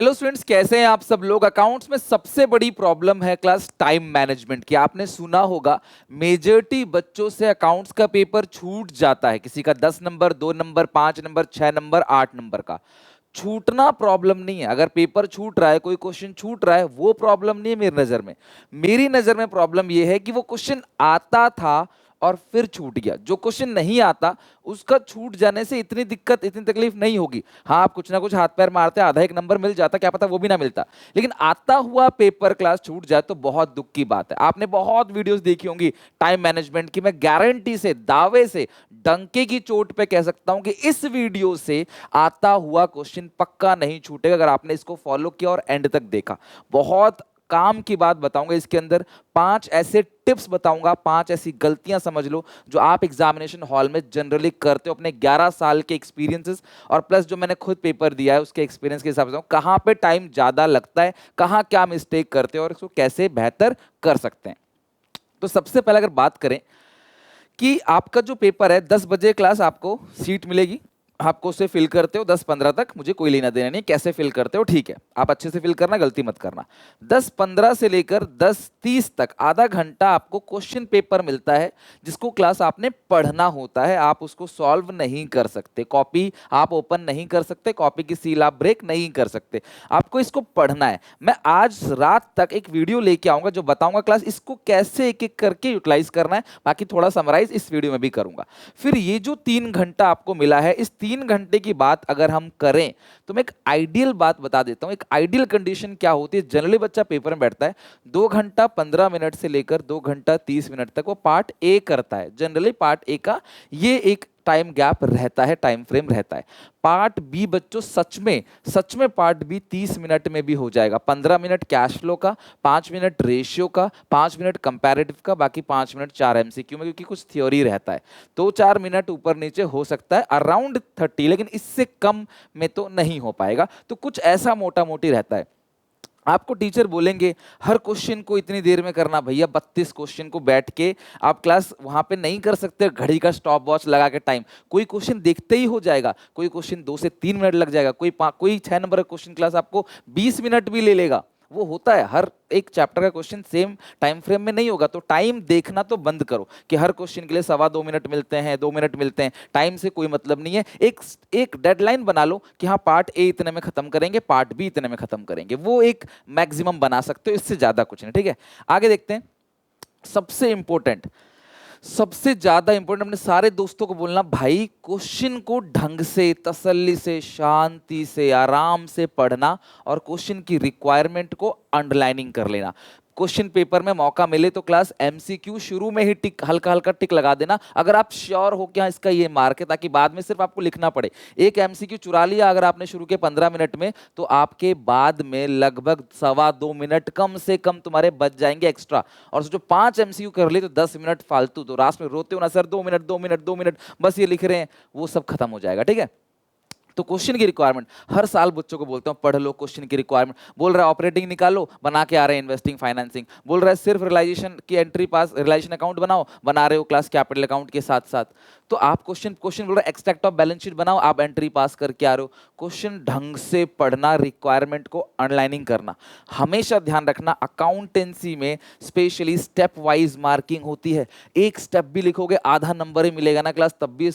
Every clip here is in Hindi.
हेलो स्टूडेंट्स, कैसे हैं आप सब लोग। अकाउंट्स में सबसे बड़ी प्रॉब्लम है क्लास टाइम मैनेजमेंट की। आपने सुना होगा मेजॉरिटी बच्चों से अकाउंट्स का पेपर छूट जाता है। किसी का 10 number, 2 number, 5 number, 6 number, 8 number का। छूटना प्रॉब्लम नहीं है। अगर पेपर छूट रहा है, कोई क्वेश्चन छूट रहा है, वो प्रॉब्लम नहीं है मेरी नजर में। मेरी नजर में प्रॉब्लम यह है कि वो क्वेश्चन आता था और फिर छूट गया। जो क्वेश्चन नहीं आता उसका छूट जाने से इतनी दिक्कत, इतनी तकलीफ नहीं होगी। हाँ, आप कुछ ना कुछ हाथ पैर मारते, आधा एक नंबर मिल जाता, क्या पता वो भी ना मिलता। लेकिन आता हुआ पेपर क्लास छूट जाए तो बहुत दुख की बात है। आपने बहुत वीडियोस देखी होंगी टाइम मैनेजमेंट की। मैं गारंटी से, दावे से, डंके की चोट पे कह सकता हूं कि इस वीडियो से आता हुआ क्वेश्चन पक्का नहीं छूटेगा अगर आपने इसको फॉलो किया और एंड तक देखा। बहुत काम की बात बताऊंगा इसके अंदर। 5 ऐसे टिप्स बताऊंगा, 5 ऐसी गलतियां समझ लो जो आप एग्जामिनेशन हॉल में जनरली करते हो अपने 11 साल के एक्सपीरियंसेस और प्लस जो मैंने खुद पेपर दिया है उसके एक्सपीरियंस के हिसाब से कहां पे टाइम ज्यादा लगता है, कहां क्या मिस्टेक करते हो और इसको कैसे बेहतर कर सकते हैं। तो सबसे पहले अगर बात करें कि आपका जो पेपर है 10 बजे क्लास आपको सीट मिलेगी, आपको उसे फिल करते हो 10-15 तक, मुझे कोई लेना देना नहीं कैसे फिल करते हो, ठीक है। आप अच्छे से फिल करना, गलती मत करना। 10:15 से लेकर 10:30 तक आधा घंटा आपको क्वेश्चन पेपर मिलता है जिसको क्लास आपने पढ़ना होता है। आप उसको सॉल्व नहीं कर सकते, कॉपी आप ओपन नहीं कर सकते, कॉपी की सील आप ब्रेक नहीं कर सकते। आपको इसको पढ़ना है। मैं आज रात तक एक वीडियो लेके आऊंगा जो बताऊंगा क्लास इसको कैसे एक एक करके यूटिलाइज करना है। बाकी थोड़ा समराइज इस वीडियो में भी करूंगा। फिर ये जो 3 घंटा आपको मिला है, इस 3 घंटे की बात अगर हम करें तो मैं एक आइडियल बात बता देता हूं। एक आइडियल कंडीशन क्या होती है, जनरली बच्चा पेपर में बैठता है 2 घंटा 15 मिनट से लेकर 2 घंटा 30 मिनट तक वो पार्ट ए करता है। जनरली पार्ट ए का ये एक टाइम गैप रहता है, टाइम फ्रेम रहता है। पार्ट बी बच्चों सच में पार्ट बी 30 मिनट में भी हो जाएगा। 15 मिनट कैश फ्लो का, 5 मिनट रेशियो का, 5 मिनट कंपैरेटिव का, बाकी 5 मिनट 4 MCQ में, क्योंकि कुछ थ्योरी रहता है तो 4 मिनट ऊपर नीचे हो सकता है, अराउंड 30, लेकिन इससे कम में तो नहीं हो पाएगा। तो कुछ ऐसा मोटा मोटी रहता है। आपको टीचर बोलेंगे हर क्वेश्चन को इतनी देर में करना। भैया 32 क्वेश्चन को बैठ के आप क्लास वहां पे नहीं कर सकते घड़ी का स्टॉप वॉच लगा के टाइम। कोई क्वेश्चन देखते ही हो जाएगा, कोई क्वेश्चन 2 से 3 मिनट लग जाएगा, कोई 6 नंबर का क्वेश्चन क्लास आपको 20 मिनट भी ले लेगा। वो होता है, हर एक चैप्टर का क्वेश्चन सेम टाइम फ्रेम में नहीं होगा। तो टाइम देखना तो बंद करो कि हर क्वेश्चन के लिए 2.25 मिनट मिलते हैं, 2 मिनट मिलते हैं। टाइम से कोई मतलब नहीं है। एक डेडलाइन बना लो कि हाँ पार्ट ए इतने में खत्म करेंगे, पार्ट बी इतने में खत्म करेंगे। वो एक मैक्सिमम बना सकते हो, इससे ज्यादा कुछ नहीं। ठीक है, आगे देखते हैं। सबसे इंपॉर्टेंट, सबसे ज्यादा इंपॉर्टेंट, अपने सारे दोस्तों को बोलना भाई क्वेश्चन को ढंग से, तसल्ली से, शांति से, आराम से पढ़ना और क्वेश्चन की रिक्वायरमेंट को अंडरलाइनिंग कर लेना। क्वेश्चन पेपर में मौका मिले तो क्लास एमसीक्यू शुरू में ही टिक, हल्का हल्का टिक लगा देना अगर आप श्योर हो कि हाँ इसका ये मार्क है, ताकि बाद में सिर्फ आपको लिखना पड़े। एक एमसीक्यू चुरा लिया अगर आपने शुरू के 15 मिनट में, तो आपके बाद में लगभग 2.25 मिनट कम से कम तुम्हारे बच जाएंगे एक्स्ट्रा। और जो 5 MCQ कर लिए तो 10 मिनट फालतू। तो रात में रोते हो ना सर 2 मिनट 2 मिनट 2 मिनट बस ये लिख रहे हैं, वो सब खत्म हो जाएगा। ठीक है, तो क्वेश्चन की रिक्वायरमेंट हर साल बच्चों को बोलता हूं पढ़ लो क्वेश्चन की रिक्वायरमेंट। बोल रहा है ऑपरेटिंग निकालो, बना के आ रहे हैं इन्वेस्टिंग फाइनेंसिंग। बोल रहा है सिर्फ रियलाइजेशन की एंट्री पास, रियलाइजेशन अकाउंट बनाओ, बना रहे हो क्लास कैपिटल अकाउंट के साथ साथ। तो आप क्वेश्चन क्वेश्चन बोल रहा है एक्सट्रैक्ट ऑफ बैलेंस शीट बनाओ, आप एंट्री पास करके आ रहे हो। क्वेश्चन ढंग से पढ़ना, रिक्वायरमेंट को अंडरलाइनिंग करना। हमेशा ध्यान रखना अकाउंटेंसी में स्पेशली स्टेप वाइज मार्किंग होती है। एक स्टेप भी लिखोगे आधा नंबर ही मिलेगा ना क्लास, तब भी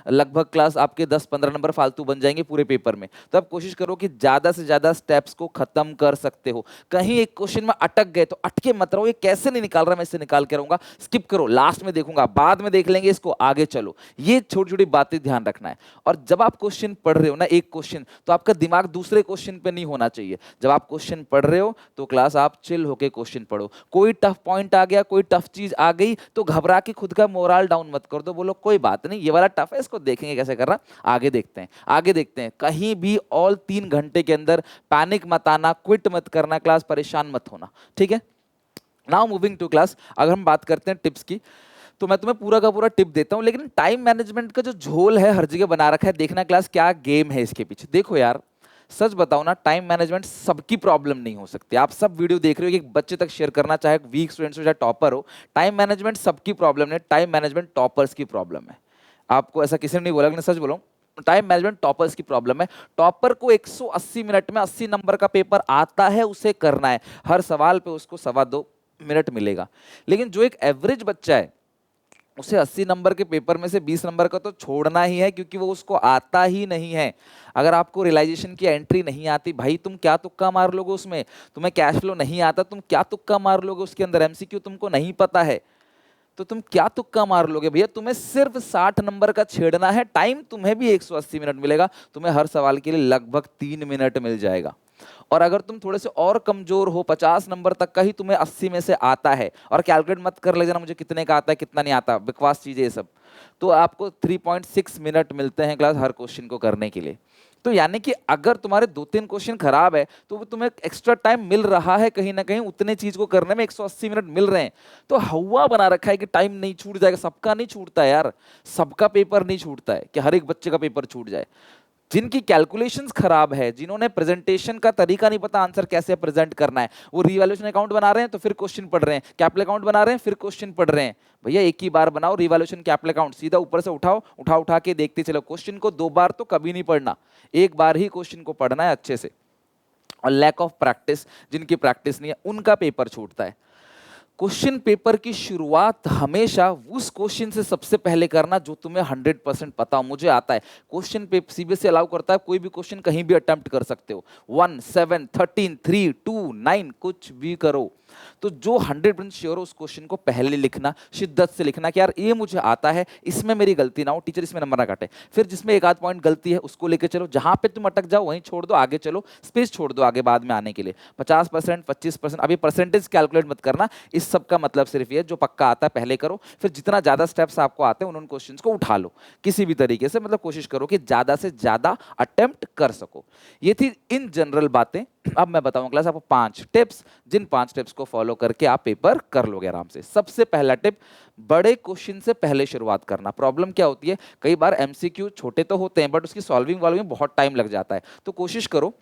लगभग क्लास आपके 10-15 नंबर फालतू बन जाएंगे पूरे पेपर में। तो आप कोशिश करो कि ज्यादा से ज्यादा स्टेप्स को खत्म कर सकते हो। कहीं एक क्वेश्चन में अटक गए तो अटके मत रहो, ये कैसे नहीं निकाल रहा, मैं इससे निकाल के रहूंगा, स्किप करो, लास्ट में देखूंगा, बाद में देख लेंगे इसको, आगे चलो। ये छोटी छोटी बातें ध्यान रखना है। और जब आप क्वेश्चन पढ़ रहे हो ना, एक क्वेश्चन, तो आपका दिमाग दूसरे क्वेश्चन पे नहीं होना चाहिए। जब आप क्वेश्चन पढ़ रहे हो तो क्लास आप चिल होके क्वेश्चन पढ़ो। कोई टफ पॉइंट आ गया, कोई टफ चीज आ गई तो घबरा के खुद का मोरल डाउन मत कर दो, बोलो कोई बात नहीं ये वाला टफ है, इसको देखेंगे कैसे कर रहा, आगे देखते हैं, आगे देखते हैं। कहीं भी ऑल 3 घंटे के अंदर पैनिक मत आना, क्विट मत करना, क्लास परेशान मत होना। ठीक है, नाउ मूविंग टू क्लास। अगर हम बात करते हैं टिप्स की, तो मैं तुम्हें पूरा का पूरा टिप देता हूं, लेकिन टाइम मैनेजमेंट का जो झोल है हर जगह बना रखा है। देखना क्लास क्या गेम है इसके पीछे। देखो यार, सच बताओ ना, टाइम मैनेजमेंट सबकी प्रॉब्लम नहीं हो सकती। आप सब वीडियो देख रहे हो कि एक बच्चे तक शेयर करना, चाहे वीक स्टूडेंट्स हो चाहे टॉपर हो, टाइम मैनेजमेंट सबकी प्रॉब्लम है। टाइम मैनेजमेंट टॉपर्स की प्रॉब्लम है। आपको ऐसा किसी ने नहीं बोला, लेकिन सच बोलो, टाइम मैनेजमेंट टॉपर्स की प्रॉब्लम है। टॉपर को 180 मिनट में 80 नंबर का पेपर आता है, उसे करना है, हर सवाल पे उसको 2.25 मिनट मिलेगा। लेकिन जो एक एवरेज बच्चा है उसे 80 नंबर के पेपर में से 20 नंबर का तो छोड़ना ही है, क्योंकि वो उसको आता ही नहीं है। अगर आपको रियलाइजेशन की एंट्री नहीं आती, भाई तुम क्या तुक्का मार लोगे उसमें? तुम्हें कैश फ्लो नहीं आता, तुम क्या तुक्का मार लोगे उसके अंदर? एमसीक्यू तुमको नहीं पता है तो तुम क्या तुक्का मार लोगे भैया? तुम्हें सिर्फ 60 नंबर का छेड़ना है, टाइम तुम्हें भी 180 मिनट मिलेगा, तुम्हें हर सवाल के लिए लगभग 3 मिनट मिल जाएगा। और अगर तुम थोड़े से और कमजोर हो, 50 नंबर तक का ही तुम्हें 80 में से आता है, और कैलकुलेट मत कर ले जाना मुझे कितने का आता है कितना नहीं आता, बकवास चीजें ये सब, तो आपको 3.6 मिनट मिलते हैं क्लास हर क्वेश्चन को करने के लिए। तो यानी कि अगर तुम्हारे 2-3 क्वेश्चन खराब है तो तुम्हें एक्स्ट्रा टाइम मिल रहा है, कहीं ना कहीं उतने चीज को करने में 180 मिनट मिल रहे हैं। तो हवा बना रखा है कि टाइम नहीं छूट जाएगा, सबका नहीं छूटता है यार, सबका पेपर नहीं छूटता है कि हर एक बच्चे का पेपर छूट जाए। जिनकी कैलकुलेशंस खराब है, जिन्होंने प्रेजेंटेशन का तरीका नहीं पता, आंसर कैसे प्रेजेंट करना है, वो रिवैल्यूएशन अकाउंट बना रहे हैं तो फिर क्वेश्चन पढ़ रहे हैं, कैपिटल अकाउंट बना रहे हैं फिर क्वेश्चन पढ़ रहे हैं। भैया एक ही बार बनाओ रिवैल्यूएशन कैपिटल अकाउंट, सीधा ऊपर से उठाओ, उठा उठा के देखते चलो, क्वेश्चन को 2 बार तो कभी नहीं पढ़ना, एक बार ही क्वेश्चन को पढ़ना है अच्छे से। और लैक ऑफ प्रैक्टिस, जिनकी प्रैक्टिस नहीं है उनका पेपर छूटता है। क्वेश्चन पेपर की शुरुआत हमेशा उस क्वेश्चन से सबसे पहले करना जो तुम्हें 100% पता हो। मुझे आता है, क्वेश्चन पेपर सीबीएसई अलाउ करता है, कोई भी क्वेश्चन कहीं भी अटेम्प्ट कर सकते हो, 1, 7, 13, 3, 2, 9 कुछ भी करो। तो जो 100% श्योर हो उस क्वेश्चन को पहले लिखना, शिद्दत से लिखना कि यार ये मुझे आता है, इसमें मेरी गलती ना हो, टीचर इसमें नंबर ना काटे। फिर जिसमें एक आध पॉइंट गलती है उसको लेके चलो, जहां पे तुम अटक जाओ वहीं छोड़ दो, आगे चलो, स्पेस छोड़ दो आगे बाद में आने के लिए। 50%, 25%, अभी परसेंटेज कैलकुलेट मत करना, इस सब का मतलब सिर्फ ये जो पक्का आता है पहले करो, फिर जितना ज्यादा स्टेप्स आपको आते हैं उन क्वेश्चंस को उठा लो किसी भी तरीके से, मतलब कोशिश करो कि ज्यादा से ज्यादा अटेम्प्ट कर सको। ये थी इन जनरल बातें। अब मैं बताऊंगा क्लास आपको 5 टिप्स, जिन 5 टिप्स को फॉलो करके आप पेपर कर लोगे आराम से। सबसे पहला टिप, बड़े क्वेश्चन से पहले शुरुआत करना। प्रॉब्लम क्या होती है, कई बार एमसीक्यू छोटे तो होते हैं बट उसकी सॉल्विंग वालों में बहुत टाइम लग जाता है। तो कोशिश करो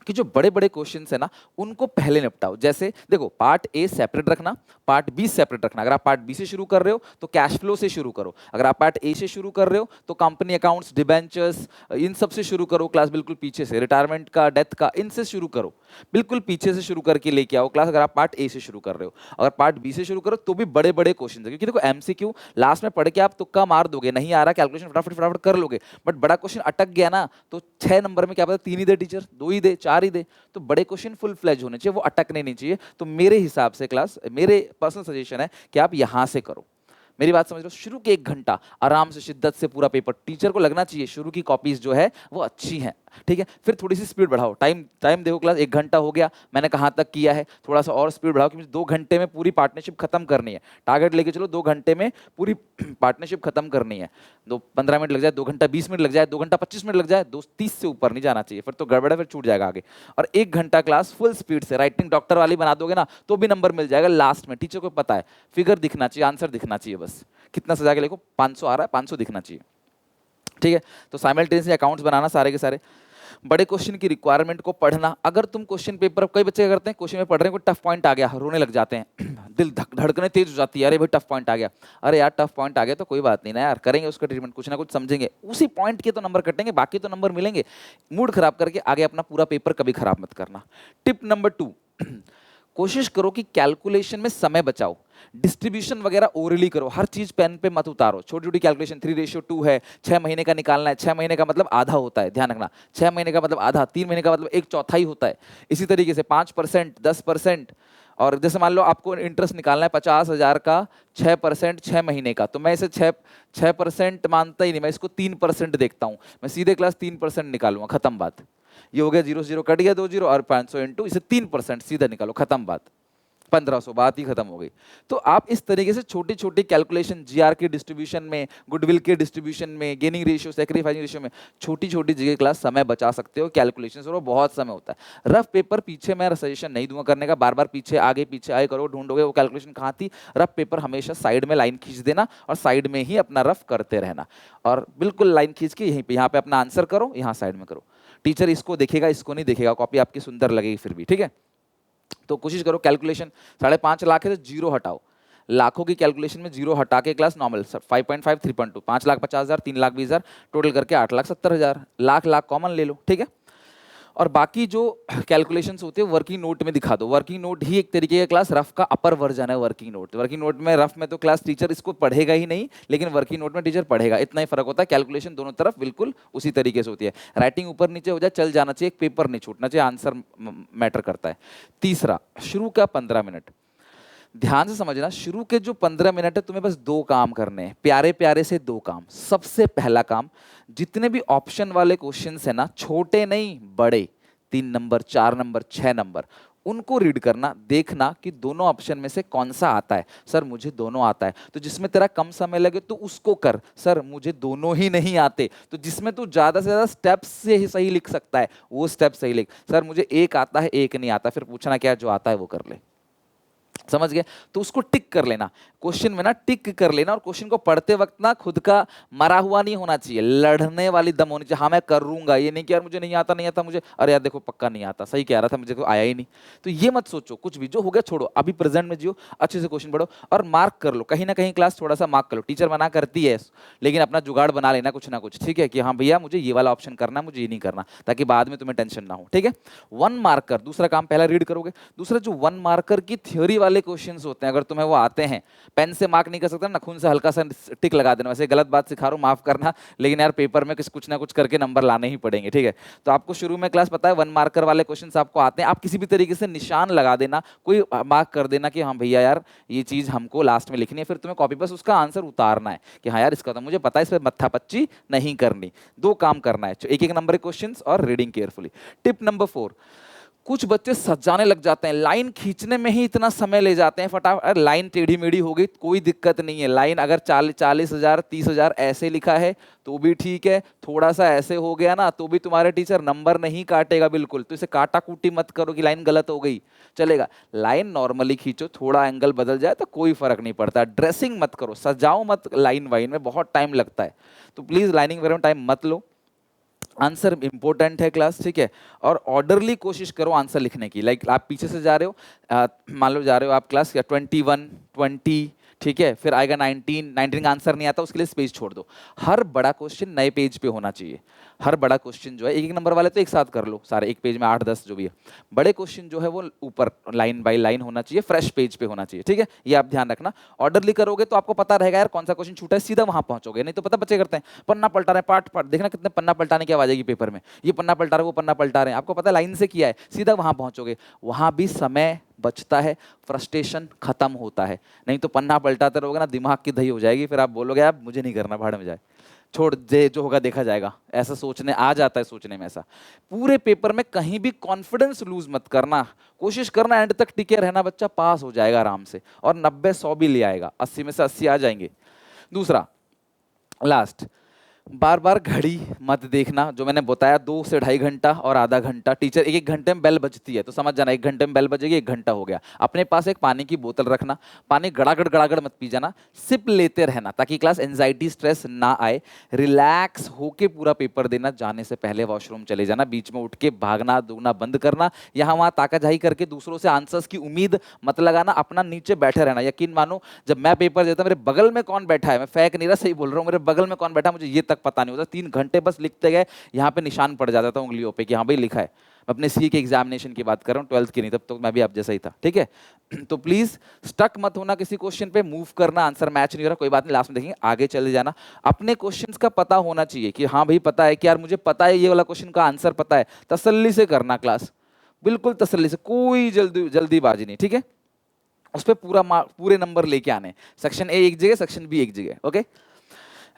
कि जो बड़े बड़े क्वेश्चंस है ना उनको पहले निपटाओ। जैसे देखो, पार्ट ए सेपरेट रखना, पार्ट बी सेपरेट रखना। अगर आप पार्ट बी से शुरू कर रहे हो तो कैश फ्लो से शुरू करो, अगर आप पार्ट ए से शुरू कर रहे हो तो कंपनी अकाउंट्स, डिबेंचर्स, इन सब से शुरू करो क्लास, बिल्कुल पीछे से, रिटायरमेंट का, डेथ का, इनसे शुरू करो, बिल्कुल पीछे से शुरू करके लेके आओ क्लास, अगर आप पार्ट ए से शुरू कर रहे हो। अगर पार्ट बी से शुरू करो तो भी बड़े बड़े क्वेश्चन है, क्योंकि देखो एमसीक्यू लास्ट में पढ़ के आप तुक्का मार दोगे, नहीं आ रहा कैलकुलेशन फटाफट फटाफट कर लोगे, बट बड़ा क्वेश्चन अटक गया ना तो 6 नंबर में क्या पता 3 ही दे टीचर, 2 ही दे, 4 ही दे। तो बड़े क्वेश्चन फुल फ्लेज होने चाहिए, वो अटकने नहीं चाहिए। तो मेरे हिसाब से क्लास, मेरे पर्सनल सजेशन है कि आप यहां से करो। मेरी बात समझ लो, शुरू के 1 घंटा आराम से शिद्दत से पूरा पेपर, टीचर को लगना चाहिए शुरू की कॉपीज जो है वो अच्छी हैं, ठीक है। फिर थोड़ी सी स्पीड बढ़ाओ, टाइम टाइम देखो क्लास, 1 घंटा हो गया, मैंने कहाँ तक किया है, थोड़ा सा और स्पीड बढ़ाओ, क्योंकि 2 घंटे में पूरी पार्टनरशिप खत्म करनी है। टारगेट लेके चलो 2 घंटे में पूरी पार्टनरशिप खत्म करनी है। 15 मिनट लग जाए, 2 घंटा 20 मिनट लग जाए, 2 घंटा 25 मिनट लग जाए, 2:30 से ऊपर नहीं जाना चाहिए, फिर तो गड़बड़ है, फिर छूट जाएगा आगे। और 1 घंटा क्लास फुल स्पीड से राइटिंग डॉक्टर वाली बना दोगे ना तो भी नंबर मिल जाएगा लास्ट में। टीचर को पता है, फिगर दिखना चाहिए, आंसर दिखना चाहिए, बस कितना सजा के लिखो, 500 आ रहा है, 500 दिखना चाहिए, ठीक है। तो साइमल्टेनियसली अकाउंट्स बनाना सारे के सारे, बड़े क्वेश्चन की रिक्वायरमेंट को पढ़ना। अगर तुम क्वेश्चन पेपर, कई बच्चे क्या करते हैं, क्वेश्चन में पढ़ रहे हैं, कोई टफ पॉइंट आ गया, रोने लग जाते हैं दिल धड़कने तेज हो जाती है, अरे भाई टफ पॉइंट आ गया। अरे यार टफ पॉइंट आ गया तो कोई बात नहीं ना यार, करेंगे उसका ट्रीटमेंट, कुछ ना कुछ समझेंगे, उसी पॉइंट के तो नंबर कटेंगे, बाकी तो नंबर मिलेंगे। मूड खराब करके आगे अपना पूरा पेपर कभी खराब मत करना। टिप नंबर 2, कोशिश करो कि कैलकुलेशन में समय बचाओ, डिस्ट्रीब्यूशन वगैरह ओरली करो, हर चीज पेन पे मत उतारो। छोटी छोटी कैलकुलेशन, 3:2 है, 6 महीने का निकालना है, 6 महीने का मतलब आधा होता है, ध्यान रखना, 6 महीने का मतलब आधा, 3 महीने का मतलब 1/4 होता है। इसी तरीके से 5%, 10%, और जैसे मान लो आपको इंटरेस्ट निकालना है 50,000 का, 6% 6 महीने का, तो मैं इसे 6% मानता ही नहीं, मैं इसको 3% देखता हूँ, मैं सीधे क्लास 3% निकालूंगा, खत्म बात। ये हो गया, 0 0 कट गया, 2 0, और 500 इंटू इसे 3% सीधा निकालो, खत्म बात, 1500, बात ही खत्म हो गई। तो आप इस तरीके से छोटी छोटी कैलकुलेशन, जीआर के डिस्ट्रीब्यूशन में, गुडविल के डिस्ट्रीब्यूशन में, गेनिंग रेशियो, सैक्रिफाइसिंग रेशियो में, छोटी छोटी जगह क्लास समय बचा सकते हो कैलकुलेशन से, और बहुत समय होता है। रफ पेपर पीछे मैं सजेशन नहीं दूंगा करने का, बार बार पीछे आगे करो, ढूंढोगे वो कैलकुलेशन कहाँ थी। रफ पेपर हमेशा साइड में लाइन खींच देना और साइड में ही अपना रफ करते रहना, और बिल्कुल लाइन खींच के यहीं पे, यहाँ पे अपना आंसर करो, यहाँ साइड में करो। टीचर इसको देखेगा, इसको नहीं देखेगा, कॉपी आपकी सुंदर लगेगी फिर भी, ठीक है। तो कोशिश करो कैलकुलेशन 5.5 लाख है तो 0 हटाओ, लाखों की कैलकुलेशन में जीरो हटा के क्लास नॉर्मल 5.5 3.2 5,50,000 3,20,000 टोटल करके 8,70,000 लाख लाख कॉमन ले लो, ठीक है। और बाकी जो कैलकुलेशंस होते हैं वर्किंग नोट में दिखा दो। वर्किंग नोट ही एक तरीके का क्लास रफ का अपर वर्जन है। वर्किंग नोट, वर्किंग नोट में रफ में तो क्लास टीचर इसको पढ़ेगा ही नहीं, लेकिन वर्किंग नोट में टीचर पढ़ेगा, इतना ही फर्क होता है। कैलकुलेशन दोनों तरफ बिल्कुल उसी तरीके से होती है। राइटिंग ऊपर नीचे हो जाए चल जाना चाहिए, एक पेपर नहीं छूटना चाहिए, आंसर मैटर करता है। तीसरा, शुरू का 15 मिनट, ध्यान से समझना। शुरू के जो 15 मिनट है तुम्हें बस दो काम करने हैं, प्यारे प्यारे से दो काम। सबसे पहला काम, जितने भी ऑप्शन वाले क्वेश्चंस है ना, छोटे नहीं बड़े, 3 नंबर 4 नंबर 6 नंबर, उनको रीड करना, देखना कि दोनों ऑप्शन में से कौन सा आता है। सर मुझे दोनों आता है, तो जिसमें तेरा कम समय लगे तो उसको कर। सर मुझे दोनों ही नहीं आते, तो जिसमें तू ज्यादा से ज्यादा स्टेप्स से ही सही लिख सकता है वो स्टेप सही लिख। सर मुझे एक आता है एक नहीं आता, फिर पूछना क्या, जो आता है वो कर ले। समझ गए? तो उसको टिक कर लेना, क्वेश्चन में ना टिक कर लेना। और क्वेश्चन को पढ़ते वक्त ना खुद का मरा हुआ नहीं होना चाहिए, लड़ने वाली दम होनी चाहिए। हाँ मैं करूंगा, ये नहीं कि यार मुझे नहीं आता नहीं आता मुझे, अरे यार देखो पक्का नहीं आता, सही कह रहा था मुझे तो आया ही नहीं। तो ये मत सोचो, कुछ भी जो हो गया छोड़ो, अभी प्रेजेंट में जियो, अच्छे से क्वेश्चन पढ़ो और मार्क कर लो। कहीं ना कहीं क्लास थोड़ा सा मार्क कर लो, टीचर मना करती है लेकिन अपना जुगाड़ बना लेना कुछ ना कुछ, ठीक है, कि हाँ भैया मुझे ये वाला ऑप्शन करना, मुझे ये नहीं करना, ताकि बाद में तुम्हें टेंशन ना हो, ठीक है। 1 मार्कर, दूसरा काम, पहला रीड करोगे। दूसरा जो 1 मार्कर की थ्योरी वाले क्वेश्चंस होते हैं, अगर तुम्हें वो आते हैं, पेन से मार्क नहीं कर सकते ना, खून से हल्का सा टिक लगा देना। वैसे गलत बात सिखा रहा हूं, माफ करना, लेकिन यार पेपर में कुछ ना कुछ करके नंबर लाने ही पड़ेंगे, ठीक है। तो आपको शुरू में क्लास पता है 1 मार्कर वाले क्वेश्चंस आपको आते हैं, आप किसी भी तरीके से निशान लगा देना, कोई मार्क कर देना कि हाँ भैया यार ये चीज हमको लास्ट में लिखनी है। फिर तुम्हें कॉपी बस उसका आंसर उतारना है कि हाँ यार इसका तो मुझे पता है, इस पर मत्था पच्ची नहीं करनी। दो काम करना है, एक एक नंबर के क्वेश्चन और रीडिंग केयरफुली। टिप नंबर 4, कुछ बच्चे सजाने लग जाते हैं, लाइन खींचने में ही इतना समय ले जाते हैं। फटाफट लाइन टेढ़ी मेढ़ी हो गई कोई दिक्कत नहीं है, लाइन अगर 40,000 30,000 ऐसे लिखा है तो भी ठीक है, थोड़ा सा ऐसे हो गया ना तो भी तुम्हारे टीचर नंबर नहीं काटेगा बिल्कुल। तो इसे काटा कूटी मत करो कि लाइन गलत हो गई, चलेगा। लाइन नॉर्मली खींचो, थोड़ा एंगल बदल जाए तो कोई फर्क नहीं पड़ता। ड्रेसिंग मत करो, सजाओ मत लाइन वाइन में, बहुत टाइम लगता है। तो प्लीज लाइनिंग वगैरह में टाइम मत लो। आंसर इंपॉर्टेंट है क्लास, ठीक है। और ऑर्डरली कोशिश करो आंसर लिखने की। लाइक आप पीछे से जा रहे हो, मान लो जा रहे हो आप क्लास 21 20, ठीक है, फिर आएगा 19 का आंसर नहीं आता, उसके लिए स्पेस छोड़ दो। हर बड़ा क्वेश्चन नए पेज पे होना चाहिए। हर बड़ा क्वेश्चन जो है, एक एक नंबर वाले तो एक साथ कर लो सारे, एक पेज में 8 10 जो भी है। बड़े क्वेश्चन जो है वो ऊपर लाइन बाय लाइन होना चाहिए, फ्रेश पेज पे होना चाहिए, ठीक है। ये आप ध्यान रखना। ऑर्डरली करोगे तो आपको पता रहेगा यार कौन सा क्वेश्चन छूटा है, सीधा वहां पहुंचोगे। नहीं तो पता बच्चे करते हैं पन्ना पलटा रहे हैं, पाठ पाठ देखना कितने पन्ना पलटाने की आवाज आएगी पेपर में, ये पन्ना पलटा रहे वो पन्ना पलटा रहे हैं, आपको पता लाइन से किया है, सीधा वहां पहुंचोगे। वहां भी समय बचता है, फ्रस्ट्रेशन खत्म होता है। नहीं तो पन्ना पलटाते रहोगे ना, दिमाग की दही हो जाएगी, फिर आप बोलोगे यार मुझे नहीं करना, भाड़ में जाए, छोड़ दे, जो होगा देखा जाएगा। ऐसा सोचने आ जाता है, सोचने में ऐसा। पूरे पेपर में कहीं भी कॉन्फिडेंस लूज मत करना, कोशिश करना एंड तक टिके रहना, बच्चा पास हो जाएगा आराम से और 90 100 भी ले आएगा, 80 में से 80 आ जाएंगे। दूसरा लास्ट, बार बार घड़ी मत देखना। जो मैंने बताया 2 से 2.5 घंटा और आधा घंटा, टीचर एक एक घंटे में बेल बजती है तो समझ जाना 1 घंटे में बेल बजेगी, 1 घंटा हो गया। अपने पास एक पानी की बोतल रखना, पानी गड़ागड़ मत पी जाना, सिप लेते रहना ताकि क्लास एंजाइटी स्ट्रेस ना आए। रिलैक्स होके पूरा पेपर देना, जाने से पहले वॉशरूम चले जाना, बीच में उठ के भागना दौड़ना बंद करना, यहाँ वहाँ ताकाझाही करके दूसरों से आंसर्स की उम्मीद मत लगाना, अपना नीचे बैठे रहना। यकीन मानो जब मैं पेपर देता मेरे बगल में कौन बैठा है, मैं फेक नहीं रहा, सही बोल रहा हूँ, मेरे बगल में कौन बैठा मुझे ये तक पता नहीं होता। 3 घंटे बस लिखते गए, यहाँ पे निशान पड़ जाता था उंगलियों पे कि हाँ भाई लिखा है। मैं अपने सी के एग्जामिनेशन की बात कर रहा हूँ, 12th की नहीं, तब तो मैं भी आप जैसा ही था, ठीक है। तो प्लीज स्टक मत होना किसी क्वेश्चन पे, मूव करना, आंसर मैच नहीं हो रहा कोई बात नहीं, लास्ट में देखेंगे, आगे चले जाना। अपने क्वेश्चंस का पता होना चाहिए कि हाँ भाई पता है कि यार मुझे पता है ये वाला क्वेश्चन का आंसर पता है, तसल्ली से करना क्लास, बिल्कुल तसल्ली से, कोई जल्दीबाजी नहीं, ठीक है। उस पर पूरे नंबर लेके आने, सेक्शन ए एक जगह, सेक्शन बी एक जगह, okay.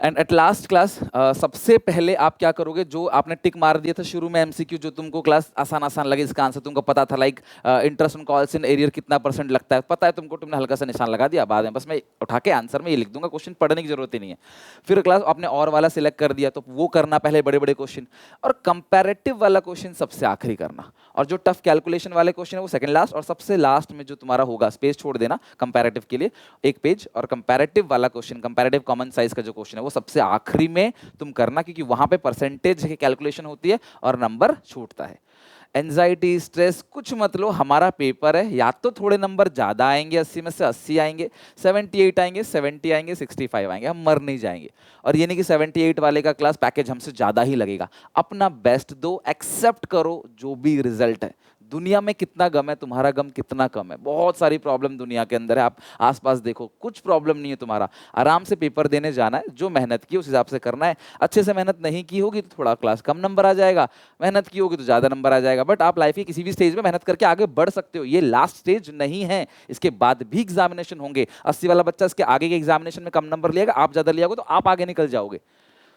And at last class, सबसे पहले आप क्या करोगे, जो आपने टिक मार दिया था शुरू में एमसीक्यू, जो तुमको क्लास आसान लगे, इसका आंसर तुमको पता था, like interest on calls in arrear कितना % लगता है, पता है तुमको, तुमने हल्का सा निशान लगा दिया, बाद में बस मैं उठा के आंसर में ये लिख दूंगा, क्वेश्चन पढ़ने की जरूरत ही नहीं है। फिर क्लास आपने और वाला सिलेक्ट कर दिया तो वो करना पहले, बड़े बड़े क्वेश्चन, और कंपैरेटिव वाला क्वेश्चन सबसे आखिरी करना, और जो टफ कैलकुलेशन वाले क्वेश्चन है वो सेकंड लास्ट, और सबसे लास्ट में जो तुम्हारा होगा स्पेस छोड़ देना कंपैरेटिव के लिए 1 पेज, और कंपैरेटिव वाला क्वेश्चन, कंपैरेटिव कॉमन साइज का जो क्वेश्चन है वो सबसे आखिरी में तुम करना, क्योंकि वहां पे परसेंटेज की कैलकुलेशन होती है और नंबर छूटता है। एंजाइटी स्ट्रेस कुछ मत लो, हमारा पेपर है, या तो थोड़े नंबर ज्यादा आएंगे, 80 में से 80 आएंगे, 78 आएंगे, 70 आएंगे, 65 आएंगे, हम मर नहीं जाएंगे। और ये नहीं कि 78 वाले का क्लास पैकेज हमसे ज्यादा ही लगेगा। अपना बेस्ट दो, एक्सेप्ट करो जो भी रिजल्ट है। दुनिया में कितना गम है, तुम्हारा गम कितना कम है। बहुत सारी प्रॉब्लम दुनिया के अंदर है, आप आसपास देखो, कुछ प्रॉब्लम नहीं है तुम्हारा। आराम से पेपर देने जाना है, जो मेहनत की उस हिसाब से करना है। अच्छे से मेहनत नहीं की होगी तो थोड़ा क्लास कम नंबर आ जाएगा, मेहनत की होगी तो ज्यादा नंबर आ जाएगा। बट आप लाइफ की किसी भी स्टेज में मेहनत करके आगे बढ़ सकते हो, ये लास्ट स्टेज नहीं है। इसके बाद भी एग्जामिनेशन होंगे। 80 वाला बच्चा इसके आगे के एग्जामिनेशन में कम नंबर लिएगा, आप ज्यादा लिया होगा तो आप आगे निकल जाओगे।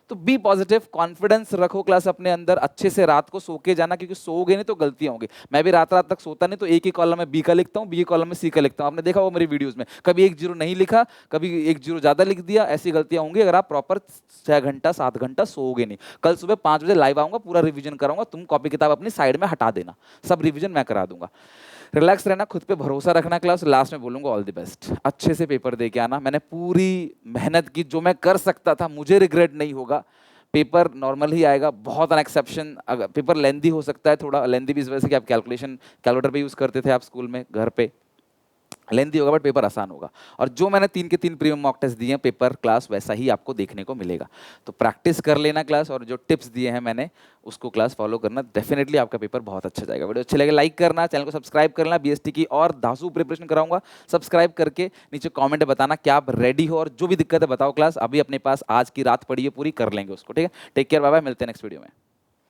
तो बी पॉजिटिव, कॉन्फिडेंस रखो क्लास अपने अंदर, अच्छे से रात को सो के जाना, क्योंकि सोओगे नहीं तो गलतियां होंगी। मैं भी रात रात तक सोता नहीं तो एक ही कॉलम में बी का लिखता हूँ, बी कॉलम में सी का लिखता हूँ। आपने देखा वो मेरी वीडियोस में, कभी एक जीरो नहीं लिखा, कभी एक जीरो ज्यादा लिख दिया। ऐसी गलतियां होंगी अगर आप प्रॉपर 6 घंटा 7 घंटा सोओगे नहीं। कल सुबह 5 बजे लाइव आऊंगा, पूरा रिवीजन कराऊंगा, तुम कॉपी किताब अपनी साइड में हटा देना, सब रिवीजन मैं करा दूंगा। रिलैक्स रहना, खुद पे भरोसा रखना। क्लास लास्ट में बोलूंगा ऑल द बेस्ट, अच्छे से पेपर दे के आना। मैंने पूरी मेहनत की, जो मैं कर सकता था, मुझे रिग्रेट नहीं होगा। पेपर नॉर्मल ही आएगा, बहुत अन एक्सेप्शन। अगर पेपर लेंदी हो सकता है, थोड़ा लेंदी भी इस वजह से कि आप कैलकुलेशन कैलकुलेटर पे यूज़ करते थे आप स्कूल में, घर पे लेंदी होगा बट पेपर आसान होगा। और जो मैंने 3 के 3 प्रीमियम मॉक टेस्ट दिए हैं, पेपर क्लास वैसा ही आपको देखने को मिलेगा। तो प्रैक्टिस कर लेना क्लास, और जो टिप्स दिए हैं मैंने उसको क्लास फॉलो करना, डेफिनेटली आपका पेपर बहुत अच्छा जाएगा। वीडियो अच्छे लगे लाइक करना, चैनल को सब्सक्राइब करना। बीएसटी की और धांसू प्रिपरेशन कराऊंगा, सब्सक्राइब करके नीचे कॉमेंट बताना क्या आप रेडी हो, और जो भी दिक्कत है बताओ। क्लास अभी अपने पास आज की रात पड़ी है पूरी, कर लेंगे उसको। ठीक है, टेक केयर, बाय बाय, मिलते हैं नेक्स्ट वीडियो में।